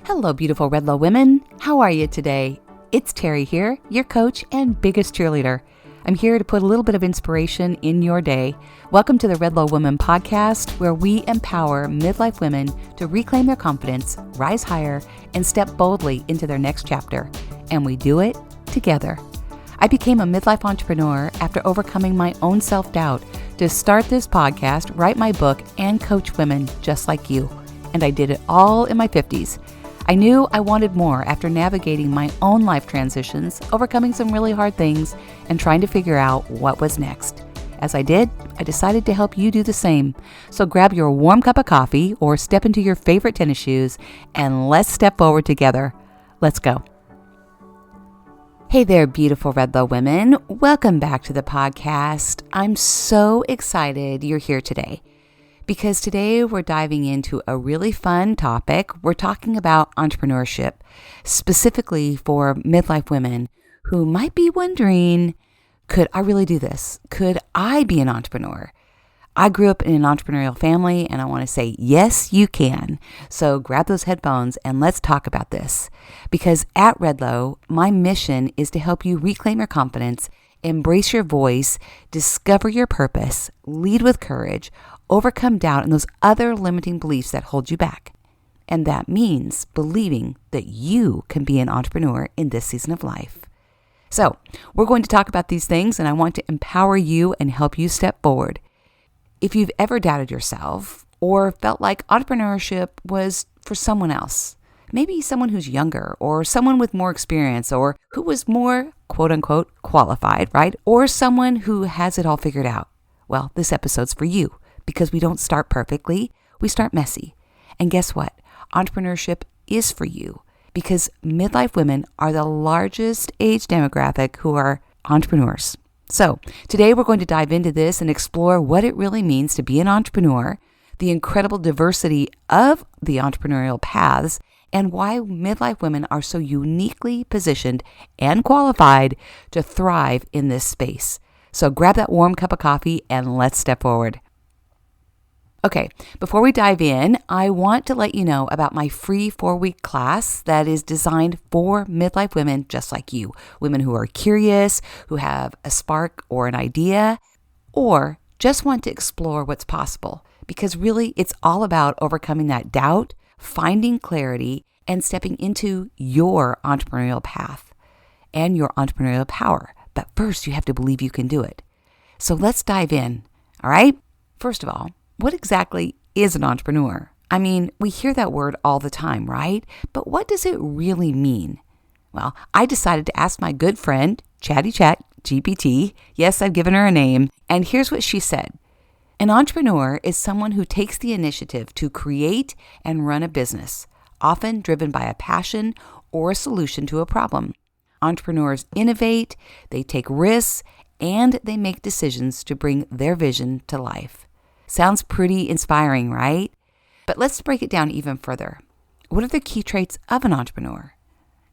Hello, beautiful Redlow women. How are you today? It's Terri here, your coach and biggest cheerleader. I'm here to put a little bit of inspiration in your day. Welcome to the Redlow Women podcast, where we empower midlife women to reclaim their confidence, rise higher, and step boldly into their next chapter. And we do it together. I became a midlife entrepreneur after overcoming my own self-doubt to start this podcast, write my book, and coach women just like you. And I did it all in my 50s. I knew I wanted more after navigating my own life transitions, overcoming some really hard things, and trying to figure out what was next. As I did, I decided to help you do the same. So grab your warm cup of coffee or step into your favorite tennis shoes and let's step forward together. Let's go. Hey there, beautiful Redlow women. Welcome back to the podcast. I'm so excited you're here today, because today we're diving into a really fun topic. We're talking about entrepreneurship, specifically for midlife women who might be wondering, could I really do this? Could I be an entrepreneur? I grew up in an entrepreneurial family, and I want to say, yes, you can. So grab those headphones and let's talk about this. Because at Redlow, my mission is to help you reclaim your confidence, embrace your voice, discover your purpose, lead with courage, overcome doubt and those other limiting beliefs that hold you back. And that means believing that you can be an entrepreneur in this season of life. So we're going to talk about these things, and I want to empower you and help you step forward. If you've ever doubted yourself or felt like entrepreneurship was for someone else, maybe someone who's younger or someone with more experience or who was more quote unquote qualified, right? Or someone who has it all figured out. Well, this episode's for you. Because we don't start perfectly, we start messy. And guess what? Entrepreneurship is for you, because midlife women are the largest age demographic who are entrepreneurs. So today we're going to dive into this and explore what it really means to be an entrepreneur, the incredible diversity of the entrepreneurial paths, and why midlife women are so uniquely positioned and qualified to thrive in this space. So grab that warm cup of coffee and let's step forward. Okay, before we dive in, I want to let you know about my free 4-week class that is designed for midlife women just like you. Women who are curious, who have a spark or an idea, or just want to explore what's possible. Because really, it's all about overcoming that doubt, finding clarity, and stepping into your entrepreneurial path and your entrepreneurial power. But first, you have to believe you can do it. So let's dive in, all right? First of all, what exactly is an entrepreneur? I mean, we hear that word all the time, right? But what does it really mean? Well, I decided to ask my good friend, Chatty Chat GPT. Yes, I've given her a name. And here's what she said. An entrepreneur is someone who takes the initiative to create and run a business, often driven by a passion or a solution to a problem. Entrepreneurs innovate, they take risks, and they make decisions to bring their vision to life. Sounds pretty inspiring, right? But let's break it down even further. What are the key traits of an entrepreneur?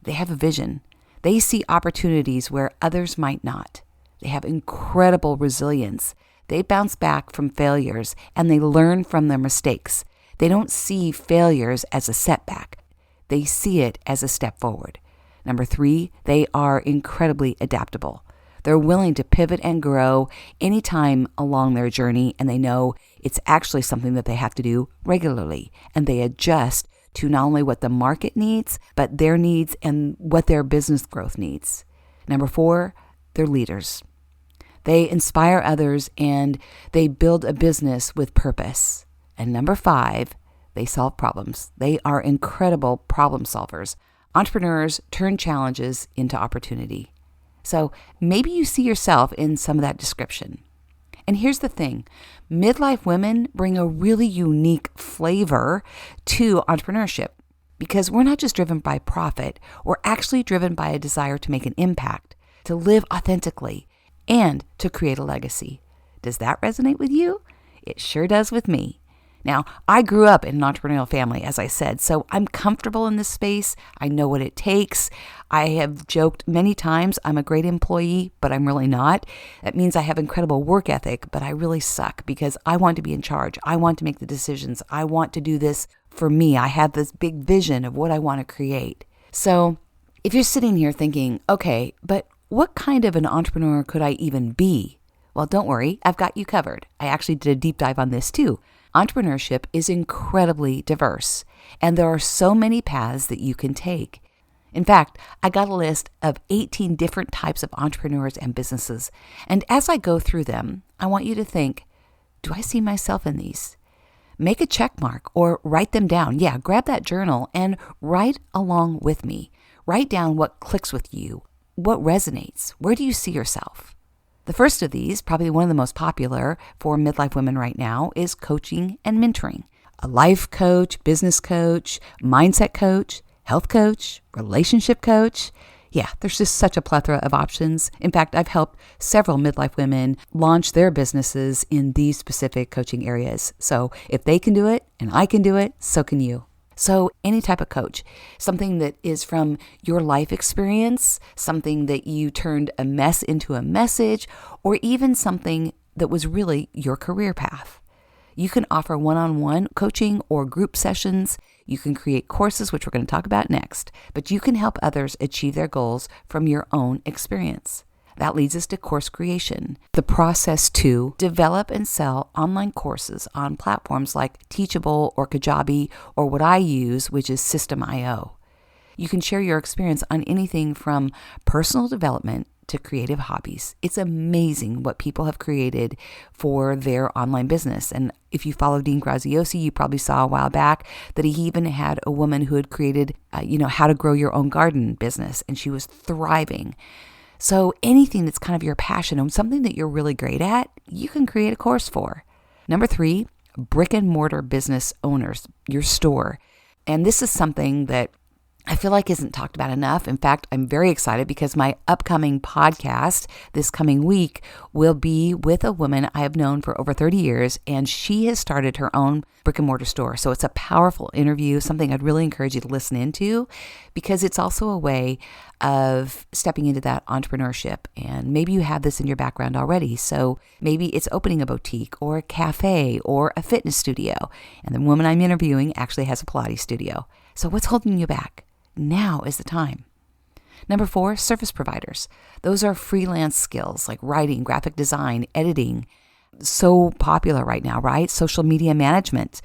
They have a vision. They see opportunities where others might not. They have incredible resilience. They bounce back from failures and they learn from their mistakes. They don't see failures as a setback. They see it as a step forward. Number 3, they are incredibly adaptable. They're willing to pivot and grow anytime along their journey, and they know it's actually something that they have to do regularly. And they adjust to not only what the market needs, but their needs and what their business growth needs. Number 4, they're leaders. They inspire others and they build a business with purpose. And number 5, they solve problems. They are incredible problem solvers. Entrepreneurs turn challenges into opportunity. So maybe you see yourself in some of that description. And here's the thing. Midlife women bring a really unique flavor to entrepreneurship because we're not just driven by profit. We're actually driven by a desire to make an impact, to live authentically, and to create a legacy. Does that resonate with you? It sure does with me. Now, I grew up in an entrepreneurial family, as I said, so I'm comfortable in this space. I know what it takes. I have joked many times I'm a great employee, but I'm really not. That means I have incredible work ethic, but I really suck because I want to be in charge. I want to make the decisions. I want to do this for me. I have this big vision of what I want to create. So if you're sitting here thinking, okay, but what kind of an entrepreneur could I even be? Well, don't worry, I've got you covered. I actually did a deep dive on this too. Entrepreneurship is incredibly diverse, and there are so many paths that you can take. In fact, I got a list of 18 different types of entrepreneurs and businesses. And as I go through them, I want you to think, do I see myself in these? Make a check mark or write them down. Yeah, grab that journal and write along with me. Write down what clicks with you, what resonates. Where do you see yourself? The first of these, probably one of the most popular for midlife women right now, is coaching and mentoring. A life coach, business coach, mindset coach, health coach, relationship coach. Yeah, there's just such a plethora of options. In fact, I've helped several midlife women launch their businesses in these specific coaching areas. So if they can do it and I can do it, so can you. So any type of coach, something that is from your life experience, something that you turned a mess into a message, or even something that was really your career path. You can offer one-on-one coaching or group sessions. You can create courses, which we're going to talk about next, but you can help others achieve their goals from your own experience. That leads us to course creation, the process to develop and sell online courses on platforms like Teachable or Kajabi, or what I use, which is System.io. You can share your experience on anything from personal development to creative hobbies. It's amazing what people have created for their online business. And if you follow Dean Graziosi, you probably saw a while back that he even had a woman who had created, how to grow your own garden business, and she was thriving. So anything that's kind of your passion and something that you're really great at, you can create a course for. Number 3, brick and mortar business owners, your store. And this is something that I feel like isn't talked about enough. In fact, I'm very excited because my upcoming podcast this coming week will be with a woman I have known for over 30 years, and she has started her own brick and mortar store. So it's a powerful interview, something I'd really encourage you to listen into, because it's also a way of stepping into that entrepreneurship. And maybe you have this in your background already. So maybe it's opening a boutique or a cafe or a fitness studio. And the woman I'm interviewing actually has a Pilates studio. So what's holding you back? Now is the time. Number 4, service providers. Those are freelance skills like writing, graphic design, editing. So popular right now, right? Social media management,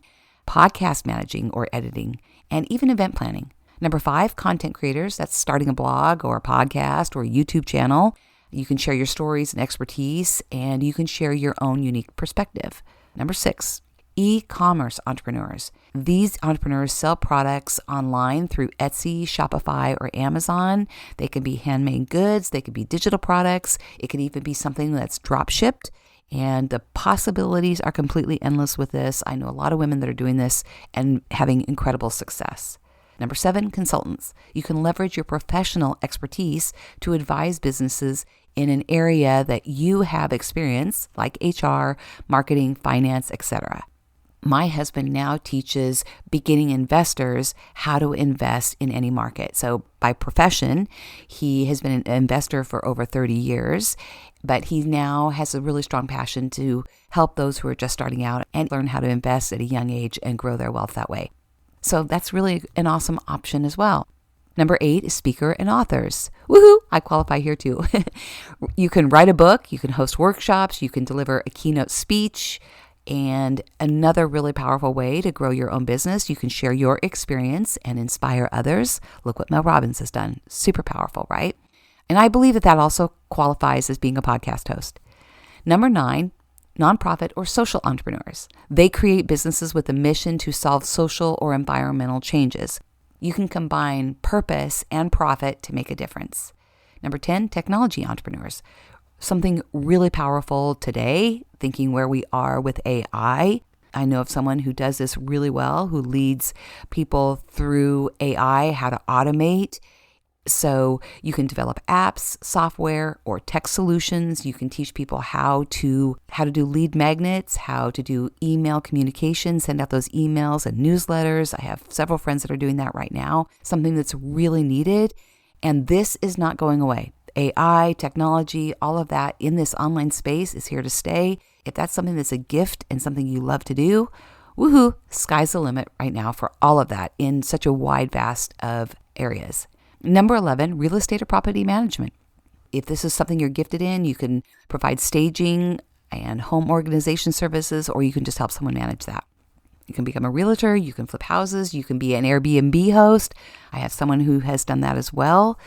podcast managing or editing, and even event planning. Number 5, content creators. That's starting a blog or a podcast or a YouTube channel. You can share your stories and expertise, and you can share your own unique perspective. Number 6, e-commerce entrepreneurs. These entrepreneurs sell products online through Etsy, Shopify, or Amazon. They can be handmade goods. They could be digital products. It could even be something that's drop shipped. And the possibilities are completely endless with this. I know a lot of women that are doing this and having incredible success. Number 7, consultants. You can leverage your professional expertise to advise businesses in an area that you have experience, like HR, marketing, finance, etc. My husband now teaches beginning investors how to invest in any market. So by profession, he has been an investor for over 30 years, but he now has a really strong passion to help those who are just starting out and learn how to invest at a young age and grow their wealth that way. So that's really an awesome option as well. Number 8 is speaker and authors. Woohoo! I qualify here too. You can write a book, you can host workshops, you can deliver a keynote speech. And another really powerful way to grow your own business, you can share your experience and inspire others. Look what Mel Robbins has done. Super powerful, right? And I believe that also qualifies as being a podcast host. Number 9, nonprofit or social entrepreneurs. They create businesses with a mission to solve social or environmental changes. You can combine purpose and profit to make a difference. Number 10, technology entrepreneurs. Something really powerful today, thinking where we are with AI. I know of someone who does this really well, who leads people through AI, how to automate. So you can develop apps, software, or tech solutions. You can teach people how to do lead magnets, how to do email communication, send out those emails and newsletters. I have several friends that are doing that right now, something that's really needed. And this is not going away. AI, technology, all of that in this online space is here to stay. If that's something that's a gift and something you love to do, woohoo, sky's the limit right now for all of that in such a wide, vast of areas. Number 11, real estate or property management. If this is something you're gifted in, you can provide staging and home organization services, or you can just help someone manage that. You can become a realtor, you can flip houses, you can be an Airbnb host. I have someone who has done that as well.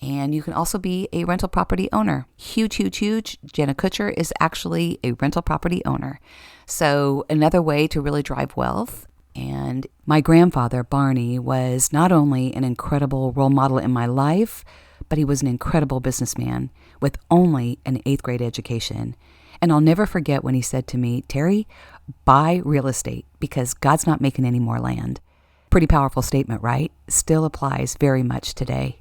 And you can also be a rental property owner. Huge, huge, huge. Jenna Kutcher is actually a rental property owner. So another way to really drive wealth. And my grandfather, Barney, was not only an incredible role model in my life, but he was an incredible businessman with only an 8th grade education. And I'll never forget when he said to me, Terri, buy real estate because God's not making any more land. Pretty powerful statement, right? Still applies very much today.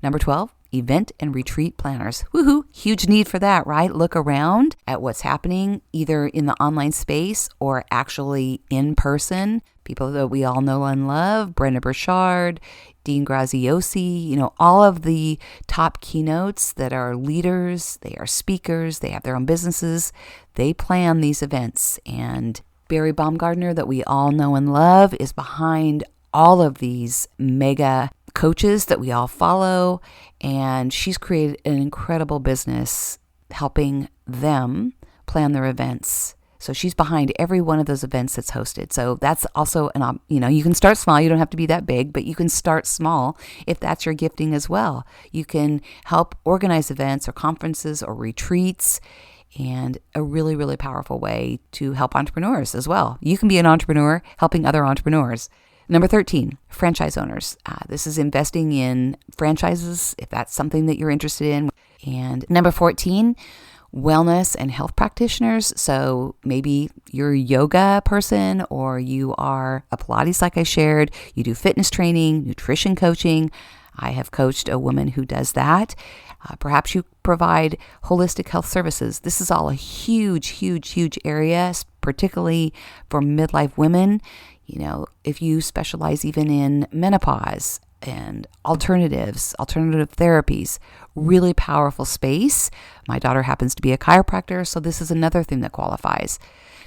Number 12, event and retreat planners. Woohoo! Huge need for that, right? Look around at what's happening either in the online space or actually in person. People that we all know and love, Brenda Burchard, Dean Graziosi, all of the top keynotes that are leaders, they are speakers, they have their own businesses. They plan these events. And Barry Baumgartner, that we all know and love, is behind all of these mega coaches that we all follow, and she's created an incredible business helping them plan their events. So she's behind every one of those events that's hosted. So that's also you can start small. You don't have to be that big, but you can start small if that's your gifting as well. You can help organize events or conferences or retreats, and a really, really powerful way to help entrepreneurs as well. You can be an entrepreneur helping other entrepreneurs. Number 13, franchise owners. This is investing in franchises, if that's something that you're interested in. And number 14, wellness and health practitioners. So maybe you're a yoga person, or you are a Pilates, like I shared. You do fitness training, nutrition coaching. I have coached a woman who does that. Perhaps you provide holistic health services. This is all a huge, huge, huge area, particularly for midlife women. If you specialize even in menopause and alternative therapies, really powerful space. My daughter happens to be a chiropractor, so this is another thing that qualifies.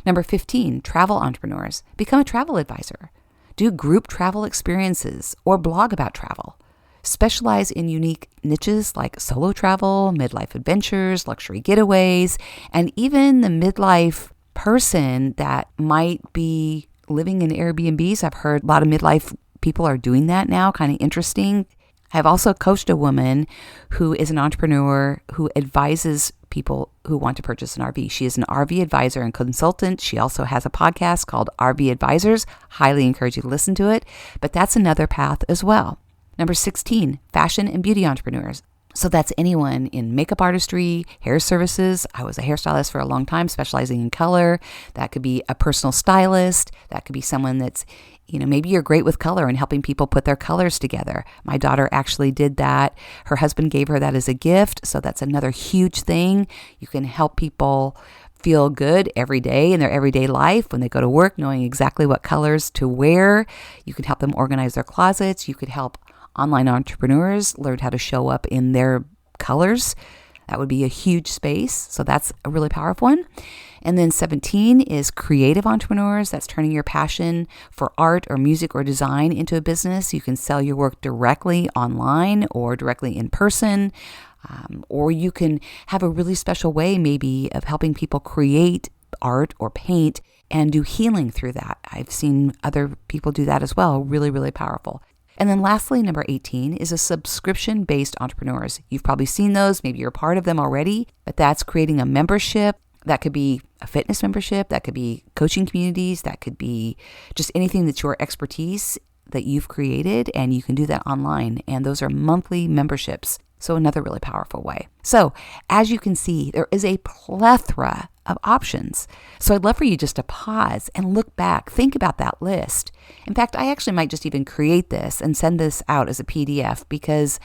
Number 15, travel entrepreneurs. Become a travel advisor. Do group travel experiences or blog about travel. Specialize in unique niches like solo travel, midlife adventures, luxury getaways, and even the midlife person that might be living in Airbnbs. I've heard a lot of midlife people are doing that now, kind of interesting. I've also coached a woman who is an entrepreneur who advises people who want to purchase an RV. She is an RV advisor and consultant. She also has a podcast called RV Advisors. Highly encourage you to listen to it, but that's another path as well. Number 16, fashion and beauty entrepreneurs. So that's anyone in makeup artistry, hair services. I was a hairstylist for a long time, specializing in color. That could be a personal stylist. That could be someone that's, maybe you're great with color and helping people put their colors together. My daughter actually did that. Her husband gave her that as a gift. So that's another huge thing. You can help people feel good every day in their everyday life when they go to work, knowing exactly what colors to wear. You can help them organize their closets. You could help online entrepreneurs learn how to show up in their colors. That would be a huge space. So that's a really powerful one. And then 17 is creative entrepreneurs. That's turning your passion for art or music or design into a business. You can sell your work directly online or directly in person. Or you can have a really special way maybe of helping people create art or paint and do healing through that. I've seen other people do that as well. Really, really powerful. And then lastly, number 18 is a subscription-based entrepreneurs. You've probably seen those. Maybe you're part of them already, but that's creating a membership. That could be a fitness membership. That could be coaching communities. That could be just anything that's your expertise that you've created, and you can do that online. And those are monthly memberships. So another really powerful way. So as you can see, there is a plethora of options. So I'd love for you just to pause and look back, think about that list. In fact, I actually might just even create this and send this out as a PDF, because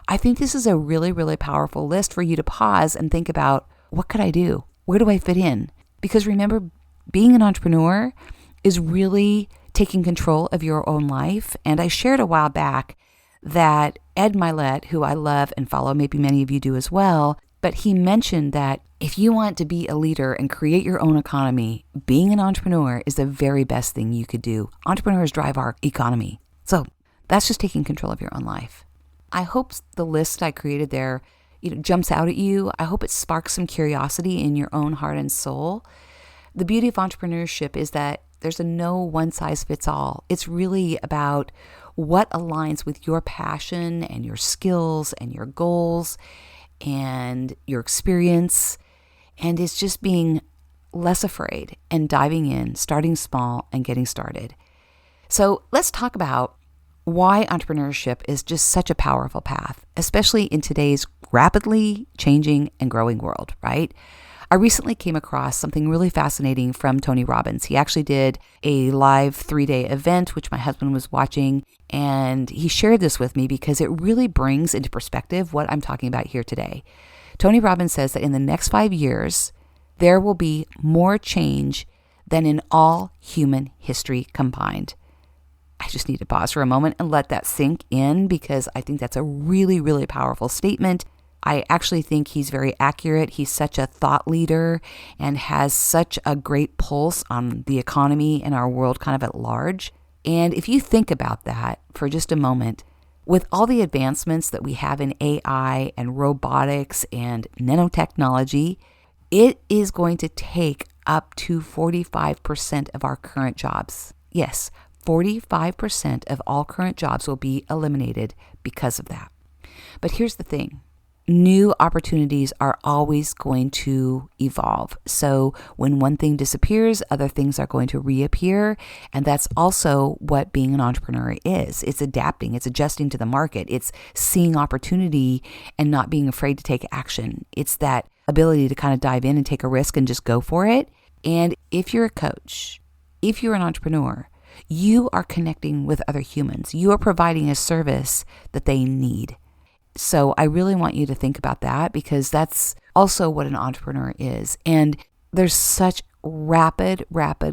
I think this is a really, really powerful list for you to pause and think about, what could I do? Where do I fit in? Because remember, being an entrepreneur is really taking control of your own life. And I shared a while back that Ed Milet, who I love and follow, maybe many of you do as well, But he mentioned that if you want to be a leader and create your own economy, being an entrepreneur is the very best thing you could do. Entrepreneurs drive our economy. So that's just taking control of your own life. I hope the list I created there, jumps out at you. I hope it sparks some curiosity in your own heart and soul. The beauty of entrepreneurship is that there's a no one size fits all. It's really about what aligns with your passion and your skills and your goals and your experience. And it's just being less afraid and diving in, starting small and getting started. So let's talk about why entrepreneurship is just such a powerful path, especially in today's rapidly changing and growing world, right? I recently came across something really fascinating from Tony Robbins. He actually did a live 3-day event, which my husband was watching, and he shared this with me because it really brings into perspective what I'm talking about here today. Tony Robbins says that in the next 5 years, there will be more change than in all human history combined. I just need to pause for a moment and let that sink in because I think that's a really, really powerful statement. I actually think he's very accurate. He's such a thought leader and has such a great pulse on the economy and our world kind of at large. And if you think about that for just a moment, with all the advancements that we have in AI and robotics and nanotechnology, it is going to take up to 45% of our current jobs. Yes, 45% of all current jobs will be eliminated because of that. But here's the thing. New opportunities are always going to evolve. So when one thing disappears, other things are going to reappear. And that's also what being an entrepreneur is. It's adapting, it's adjusting to the market, it's seeing opportunity and not being afraid to take action. It's that ability to kind of dive in and take a risk and just go for it. And if you're a coach, if you're an entrepreneur, you are connecting with other humans. You are providing a service that they need. So I really want you to think about that because that's also what an entrepreneur is. And there's such rapid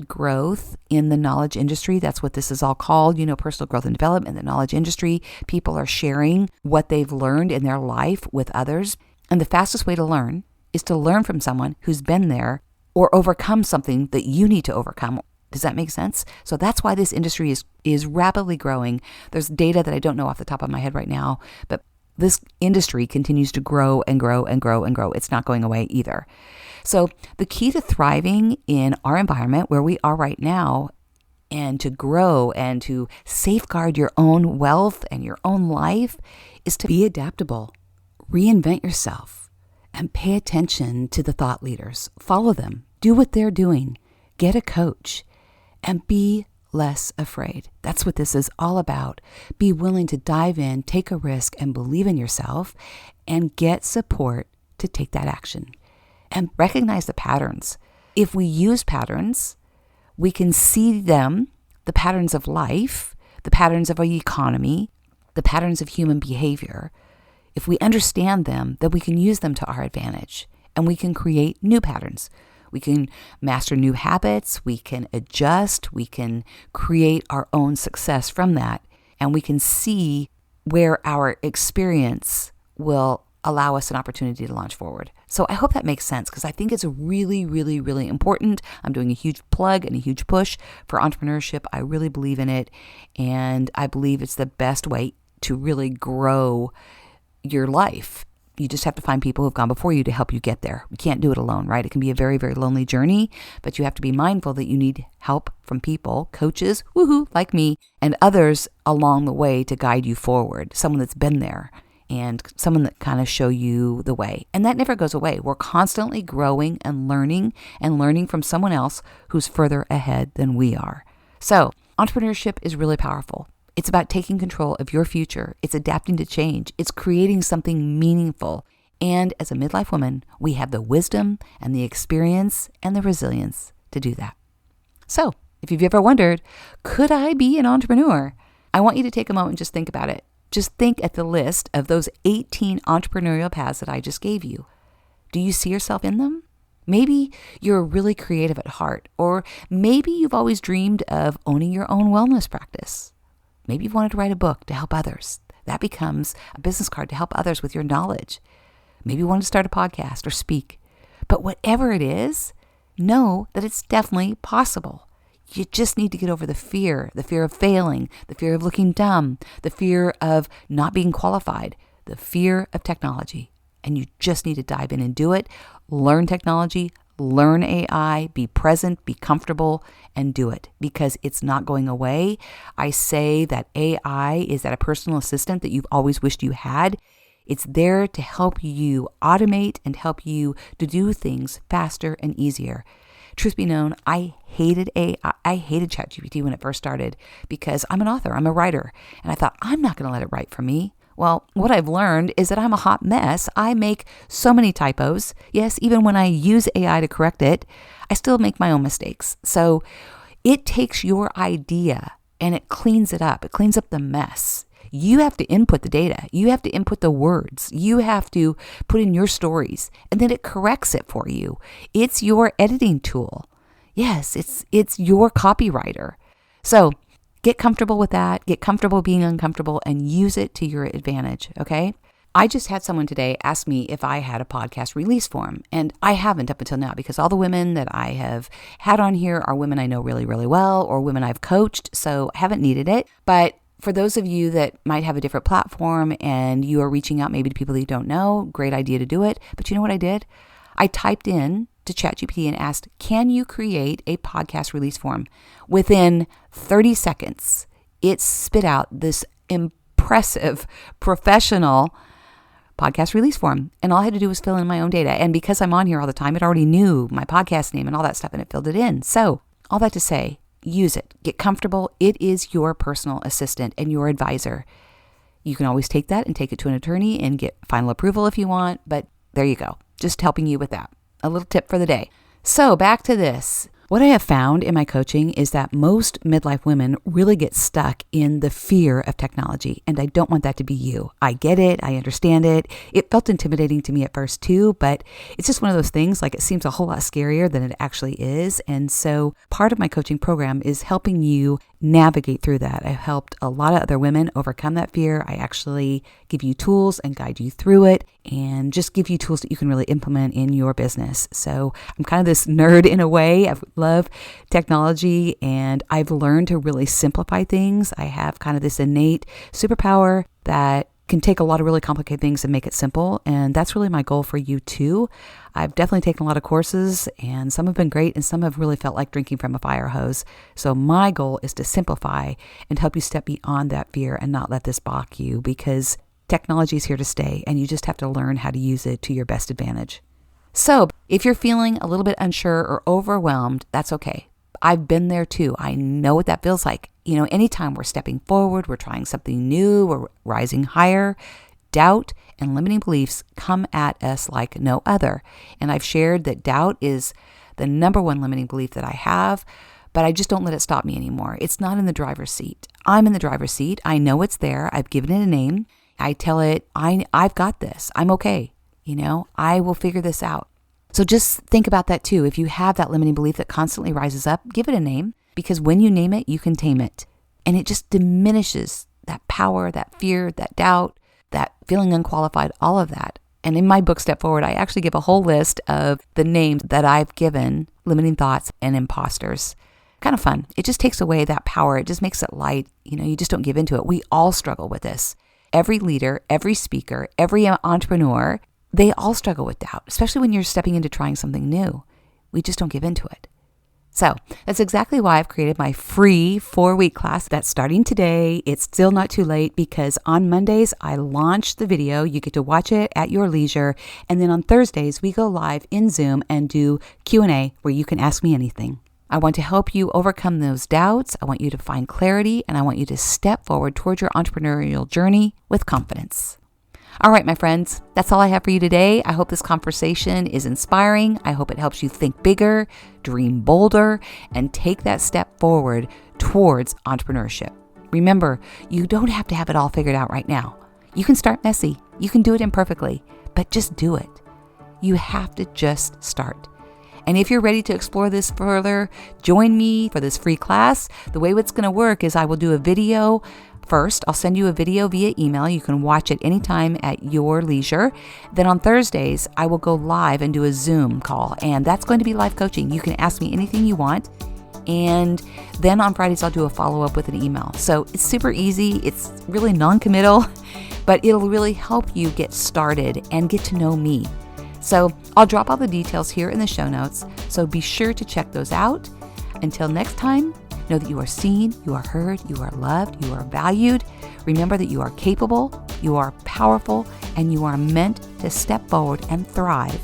growth in the knowledge industry. That's what this is all called, personal growth and development, the knowledge industry. People are sharing what they've learned in their life with others. And the fastest way to learn is to learn from someone who's been there or overcome something that you need to overcome. Does that make sense? So that's why this industry is rapidly growing. There's data that I don't know off the top of my head right now, but this industry continues to grow and grow and grow and grow. It's not going away either. So the key to thriving in our environment where we are right now and to grow and to safeguard your own wealth and your own life is to be adaptable, reinvent yourself, and pay attention to the thought leaders. Follow them. Do what they're doing. Get a coach and be less afraid. That's what this is all about. Be willing to dive in, take a risk, and believe in yourself, and get support to take that action. And recognize the patterns. If we use patterns, we can see them, the patterns of life, the patterns of our economy, the patterns of human behavior. If we understand them, then we can use them to our advantage, and we can create new patterns. We can master new habits, we can adjust, we can create our own success from that, and we can see where our experience will allow us an opportunity to launch forward. So I hope that makes sense because I think it's really, really, really important. I'm doing a huge plug and a huge push for entrepreneurship. I really believe in it, and I believe it's the best way to really grow your life. You just have to find people who've gone before you to help you get there. You can't do it alone, right? It can be a very, very lonely journey, but you have to be mindful that you need help from people, coaches, like me, and others along the way to guide you forward. Someone that's been there and someone that kind of show you the way. And that never goes away. We're constantly growing and learning from someone else who's further ahead than we are. So entrepreneurship is really powerful. It's about taking control of your future. It's adapting to change. It's creating something meaningful. And as a midlife woman, we have the wisdom and the experience and the resilience to do that. So if you've ever wondered, could I be an entrepreneur? I want you to take a moment and just think about it. Just think at the list of those 18 entrepreneurial paths that I just gave you. Do you see yourself in them? Maybe you're really creative at heart, or maybe you've always dreamed of owning your own wellness practice. Maybe you've wanted to write a book to help others. That becomes a business card to help others with your knowledge. Maybe you want to start a podcast or speak. But whatever it is, know that it's definitely possible. You just need to get over the fear of failing, the fear of looking dumb, the fear of not being qualified, the fear of technology. And you just need to dive in and do it. Learn technology, learn AI, be present, be comfortable, and do it because it's not going away. I say that AI is that a personal assistant that you've always wished you had. It's there to help you automate and help you to do things faster and easier. Truth be known, I hated AI. I hated ChatGPT when it first started because I'm an author, I'm a writer, and I thought, I'm not going to let it write for me. Well, what I've learned is that I'm a hot mess. I make so many typos. Yes, even when I use AI to correct it, I still make my own mistakes. So it takes your idea and it cleans it up. It cleans up the mess. You have to input the data. You have to input the words. You have to put in your stories, and then it corrects it for you. It's your editing tool. Yes, it's your copywriter. So get comfortable with that. Get comfortable being uncomfortable and use it to your advantage, okay? I just had someone today ask me if I had a podcast release form, and I haven't up until now because all the women that I have had on here are women I know really, really well or women I've coached, so I haven't needed it. But for those of you that might have a different platform and you are reaching out maybe to people that you don't know, great idea to do it. But you know what I did? I typed in to ChatGPT and asked, can you create a podcast release form? Within 30 seconds, it spit out this impressive, professional podcast release form. And all I had to do was fill in my own data. And because I'm on here all the time, it already knew my podcast name and all that stuff, and it filled it in. So all that to say, use it. Get comfortable. It is your personal assistant and your advisor. You can always take that and take it to an attorney and get final approval if you want. But there you go. Just helping you with that. A little tip for the day. So back to this. What I have found in my coaching is that most midlife women really get stuck in the fear of technology, and I don't want that to be you. I get it. I understand it. It felt intimidating to me at first too, but it's just one of those things, like it seems a whole lot scarier than it actually is. And so part of my coaching program is helping you navigate through that. I've helped a lot of other women overcome that fear. I actually give you tools and guide you through it and just give you tools that you can really implement in your business. So I'm kind of this nerd in a way. I love technology and I've learned to really simplify things. I have kind of this innate superpower that can take a lot of really complicated things and make it simple. And that's really my goal for you too. I've definitely taken a lot of courses and some have been great and some have really felt like drinking from a fire hose. So my goal is to simplify and help you step beyond that fear and not let this balk you because technology is here to stay and you just have to learn how to use it to your best advantage. So if you're feeling a little bit unsure or overwhelmed, that's okay. I've been there too. I know what that feels like. You know, anytime we're stepping forward, we're trying something new, we're rising higher, doubt and limiting beliefs come at us like no other. And I've shared that doubt is the number one limiting belief that I have, but I just don't let it stop me anymore. It's not in the driver's seat. I'm in the driver's seat. I know it's there. I've given it a name. I tell it, I've got this. I'm okay. You know, I will figure this out. So just think about that too. If you have that limiting belief that constantly rises up, give it a name because when you name it, you can tame it. And it just diminishes that power, that fear, that doubt, that feeling unqualified, all of that. And in my book, Step Forward, I actually give a whole list of the names that I've given limiting thoughts and imposters. Kind of fun. It just takes away that power. It just makes it light. You know, you just don't give into it. We all struggle with this. Every leader, every speaker, every entrepreneur, they all struggle with doubt, especially when you're stepping into trying something new. We just don't give into it. So that's exactly why I've created my free 4-week class that's starting today. It's still not too late because on Mondays, I launch the video. You get to watch it at your leisure. And then on Thursdays, we go live in Zoom and do Q&A where you can ask me anything. I want to help you overcome those doubts. I want you to find clarity and I want you to step forward towards your entrepreneurial journey with confidence. All right, my friends, that's all I have for you today. I hope this conversation is inspiring. I hope it helps you think bigger, dream bolder, and take that step forward towards entrepreneurship. Remember, you don't have to have it all figured out right now. You can start messy. You can do it imperfectly, but just do it. You have to just start. And if you're ready to explore this further, join me for this free class. The way it's going to work is I will do a video First, I'll send you a video via email. You can watch it anytime at your leisure. Then on Thursdays, I will go live and do a Zoom call, and that's going to be live coaching. You can ask me anything you want. And then on Fridays, I'll do a follow-up with an email. So it's super easy. It's really non-committal, but it'll really help you get started and get to know me. So I'll drop all the details here in the show notes. So be sure to check those out. Until next time, know that you are seen, you are heard, you are loved, you are valued. Remember that you are capable, you are powerful, and you are meant to step forward and thrive,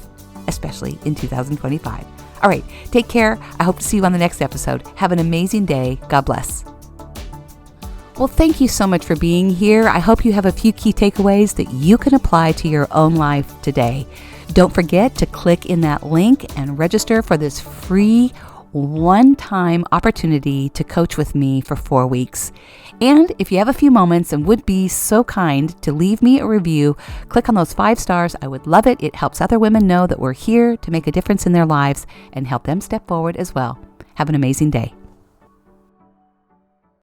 especially in 2025. All right, take care. I hope to see you on the next episode. Have an amazing day. God bless. Well, thank you so much for being here. I hope you have a few key takeaways that you can apply to your own life today. Don't forget to click in that link and register for this free one-time opportunity to coach with me for 4 weeks. And if you have a few moments and would be so kind to leave me a review, click on those 5 stars. I would love it. It helps other women know that we're here to make a difference in their lives and help them step forward as well. Have an amazing day.